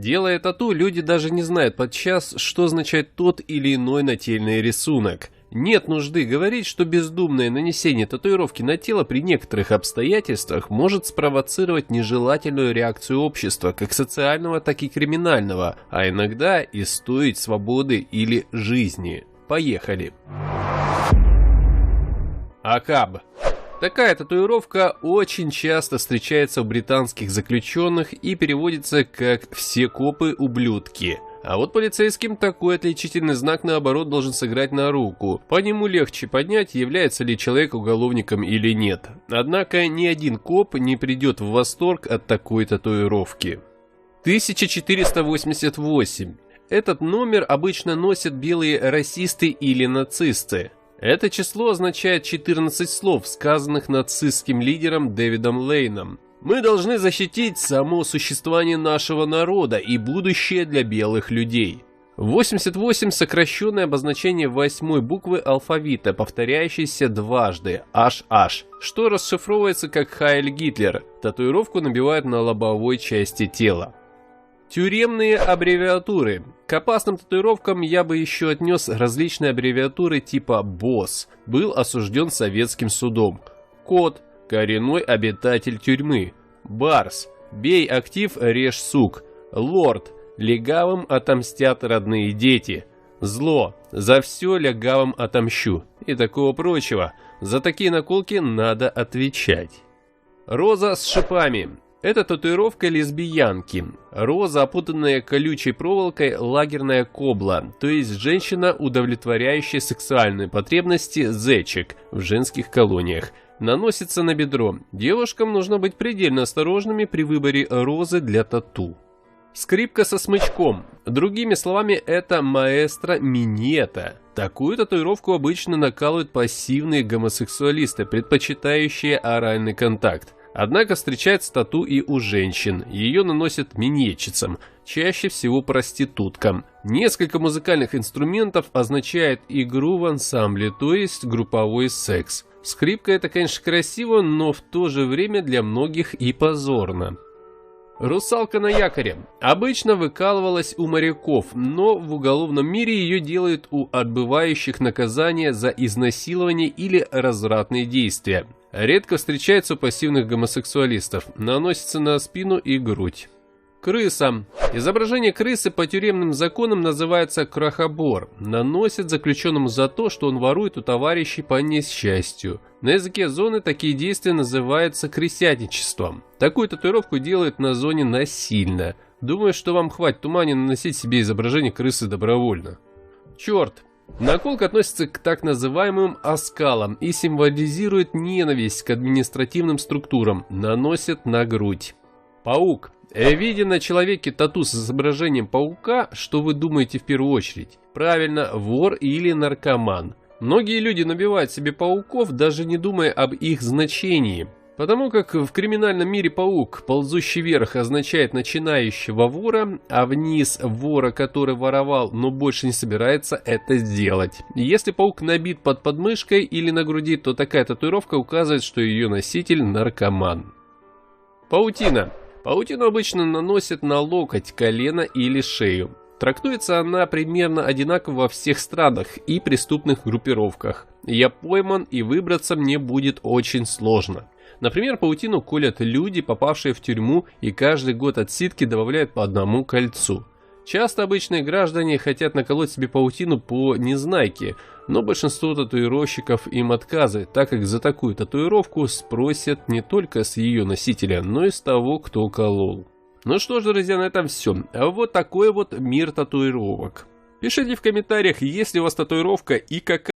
Делая тату, люди даже не знают подчас, что означает тот или иной нательный рисунок. Нет нужды говорить, что бездумное нанесение татуировки на тело при некоторых обстоятельствах может спровоцировать нежелательную реакцию общества, как социального, так и криминального, а иногда и стоить свободы или жизни. Поехали. АКАБ. Такая татуировка очень часто встречается у британских заключенных и переводится как «все копы ублюдки». А вот полицейским такой отличительный знак, наоборот, должен сыграть на руку. По нему легче понять, является ли человек уголовником или нет. Однако ни один коп не придет в восторг от такой татуировки. 1488. Этот номер обычно носят белые расисты или нацисты. Это число означает 14 слов, сказанных нацистским лидером Дэвидом Лейном. Мы должны защитить само существование нашего народа и будущее для белых людей. 88 – сокращенное обозначение 8-й буквы алфавита, повторяющейся дважды – HH, что расшифровывается как «Хайль Гитлер». Татуировку набивают на лобовой части тела. Тюремные аббревиатуры. К опасным татуировкам я бы еще отнес различные аббревиатуры типа «БОСС», был осужден советским судом. Кот – коренной обитатель тюрьмы. Барс – бей актив, режь сук. Лорд – легавым отомстят родные дети. Зло – за все легавым отомщу. И такого прочего. За такие наколки надо отвечать. Роза с шипами. Это татуировка лесбиянки. Роза, опутанная колючей проволокой, лагерная кобла, то есть женщина, удовлетворяющая сексуальные потребности зечек в женских колониях. Наносится на бедро. Девушкам нужно быть предельно осторожными при выборе розы для тату. Скрипка со смычком. Другими словами, это маэстро минета. Такую татуировку обычно накалывают пассивные гомосексуалисты, предпочитающие оральный контакт. Однако встречается тату и у женщин. Ее наносят минетчицам, чаще всего проституткам. Несколько музыкальных инструментов означает игру в ансамбле, то есть групповой секс. Скрипка — это, конечно, красиво, но в то же время для многих и позорно. Русалка на якоре. Обычно выкалывалась у моряков, но в уголовном мире ее делают у отбывающих наказание за изнасилование или развратные действия. Редко встречается у пассивных гомосексуалистов, наносится на спину и грудь. Крыса. Изображение крысы по тюремным законам называется крохобор. Наносят заключенному за то, что он ворует у товарищей по несчастью. На языке зоны такие действия называются крысятничеством. Такую татуировку делают на зоне насильно. Думаю, что вам хватит ума не наносить себе изображение крысы добровольно. Черт. Наколка относится к так называемым оскалам и символизирует ненависть к административным структурам. Наносят на грудь. Паук. Видя на человеке тату с изображением паука, что вы думаете в первую очередь? Правильно, вор или наркоман. Многие люди набивают себе пауков, даже не думая об их значении. Потому как в криминальном мире паук, ползущий вверх, означает начинающего вора, а вниз вора, который воровал, но больше не собирается это сделать. Если паук набит под подмышкой или на груди, то такая татуировка указывает, что ее носитель наркоман. Паутина. Паутину обычно наносят на локоть, колено или шею. Трактуется она примерно одинаково во всех странах и преступных группировках. Я пойман, и выбраться мне будет очень сложно. Например, паутину колят люди, попавшие в тюрьму, и каждый год отсидки добавляют по одному кольцу. Часто обычные граждане хотят наколоть себе паутину по незнайке, но большинство татуировщиков им отказывает, так как за такую татуировку спросят не только с ее носителя, но и с того, кто колол. Ну что ж, друзья, на этом все. Вот такой вот мир татуировок. Пишите в комментариях, есть ли у вас татуировка и какая.